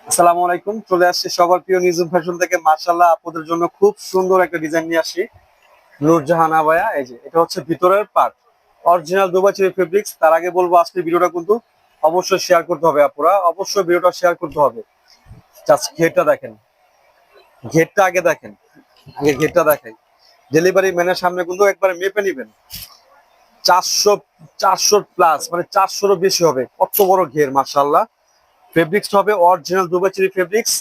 আসসালামু আলাইকুম। চলে আসছে সবার প্রিয় নিজুম ফ্যাশন থেকে। মাশাআল্লাহ, আপনাদের জন্য খুব সুন্দর একটা ডিজাইন নিয়ে আসি। নূরজাহান আবায়া, এই যে এটা হচ্ছে ভিতরের part, original Dubai cherry fabrics. তার আগে বলবো আজকে ভিডিওটা কিন্তু অবশ্যই শেয়ার করতে হবে, আপুরা অবশ্যই ভিডিওটা শেয়ার করতে হবে। জাস্ট ঘেরটা দেখেন, ঘেরটা আগে দেখেন, আগে ঘেরটা দেখেন। ডেলিভারি ম্যানের সামনে কিন্তু একবারে মেপে নিবেন। 400 প্লাস, মানে 400-এরও বেশি হবে। কত বড় ঘের, মাশাআল্লাহ। ফেব্রিক্স হবে original Dubai cherry fabrics.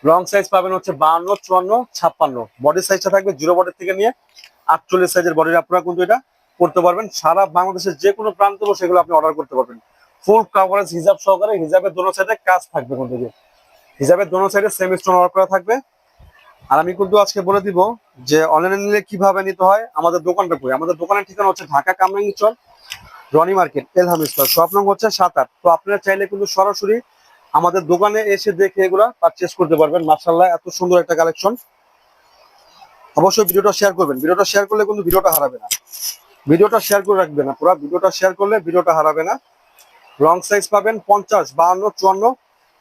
Long size পাবেন হচ্ছে 52, 54, 56। বডি সাইজটা থাকবে জিরো বডি থেকে নিয়ে 48 সাইজের বডির আপনারা কিন্তু এটা করতে পারবেন। সারা বাংলাদেশের যে কোনো প্রান্ত সেগুলো আপনি অর্ডার করতে পারবেন। ফুল কাভারেজ হিজাব সহকারে, হিজাবের দোনো সাইডে কাজ থাকবে কিন্তু, হিজাবের দোনো সাইডে সেমি স্টোন ওয়ার্ক করা থাকবে। আর আমি কিন্তু আজকে বলে দিব যে অনলাইনে নিলে কিভাবে নিতে হয়। আমাদের দোকানটা কই, আমাদের দোকানের ঠিকানা হচ্ছে Dhaka Kamrangirchar, Roni market, Elham store, shop নং হচ্ছে 7-8। তো আপনারা চাইলে কিন্তু সরাসরি আমাদের দোকানে এসে দেখে এগুলা পারচেজ করতে পারবেন। মাশাআল্লাহ, এত সুন্দর একটা কালেকশন। অবশ্যই ভিডিওটা শেয়ার করবেন, ভিডিওটা শেয়ার করলে কিন্তু ভিডিওটা হারাবে না। ভিডিওটা শেয়ার করে রাখবেন না, পুরো ভিডিওটা শেয়ার করলে ভিডিওটা হারাবে না। লং সাইজ পাবেন 50, 52, 54,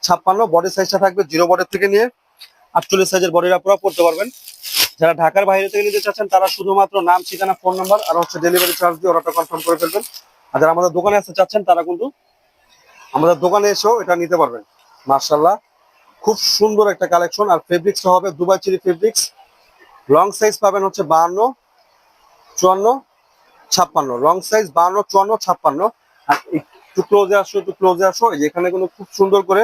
56। বডি সাইজটা থাকবে জিরো বডি থেকে নিয়ে 48 সাইজের বডির আপনারা পড়তে পারবেন। যারা ঢাকার বাইরে থেকে নিতে চাচ্ছেন তারা শুধুমাত্র নাম, ঠিকানা, ফোন নাম্বার আর হচ্ছে ডেলিভারি চার্জ দিয়ে অর্ডারটা কনফার্ম করে ফেলবেন। আর যারা আমাদের দোকানে আসতে চাচ্ছেন তারা কিন্তু আমাদের দোকানে এসেও এটা নিতে পারবেন। মাশাআল্লাহ, খুব সুন্দর একটা কালেকশন। আর ফেব্রিক্সটা হবে Dubai cherry fabrics. Long size পাবেন হচ্ছে 52, 54, 56। Long size 52, 54, 56। আর একটু ক্লোজে আসো, একটু ক্লোজে আসো। এই যে এখানে কিন্তু খুব সুন্দর করে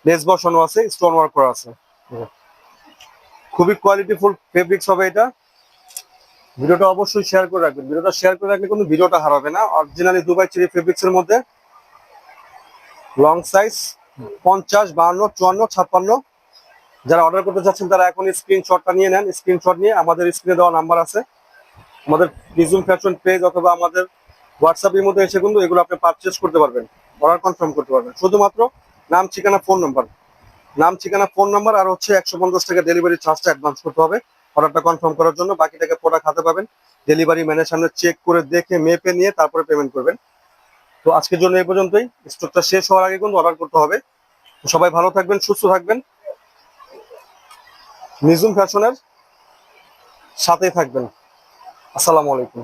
লেস বসানো আছে, স্টোন ওয়ার্ক করা আছে। খুবই কোয়ালিটিফুল ফেব্রিক্স হবে এটা। ভিডিওটা অবশ্যই শেয়ার করে রাখবেন, ভিডিওটা শেয়ার করে রাখলে কিন্তু ভিডিওটা হারাবে না। অরিজিনালি দুবাই চেরি ফেব্রিক্স এর মধ্যে লং সাইজ 50, 52, 54, 56। যারা অর্ডার করতে চাচ্ছেন তারা এখন স্ক্রিনশটটা নিয়ে নেন। স্ক্রিনশট নিয়ে আমাদের স্ক্রিনে দেওয়া নাম্বার আছে, আমাদের নিজুম ফ্যাশন পেজ অথবা আমাদের হোয়াটসঅ্যাপের মধ্যে এসে কিন্তু এগুলো আপনি পারচেজ করতে পারবেন, অর্ডার কনফার্ম করতে পারবেন। শুধুমাত্র নাম, ঠিকানা, ফোন নাম্বার, নাম, ঠিকানা, ফোন নাম্বার আর হচ্ছে 150 টাকা ডেলিভারি চার্জটা অ্যাডভান্স করতে হবে অর্ডারটা কনফার্ম করার জন্য। বাকি টাকা প্রোডাক্ট হাতে পাবেন। ডেলিভারি ম্যানের সামনে চেক করে দেখে মেপে নিয়ে তারপরে পেমেন্ট করবেন। তো আজকের জন্য এই পর্যন্তই। স্টকটা শেষ হওয়ার আগে কিন্তু অর্ডার করতে হবে। সবাই ভালো থাকবেন, সুস্থ থাকবেন, নিজুম ফ্যাশনের সাথেই থাকবেন। আসসালামু আলাইকুম।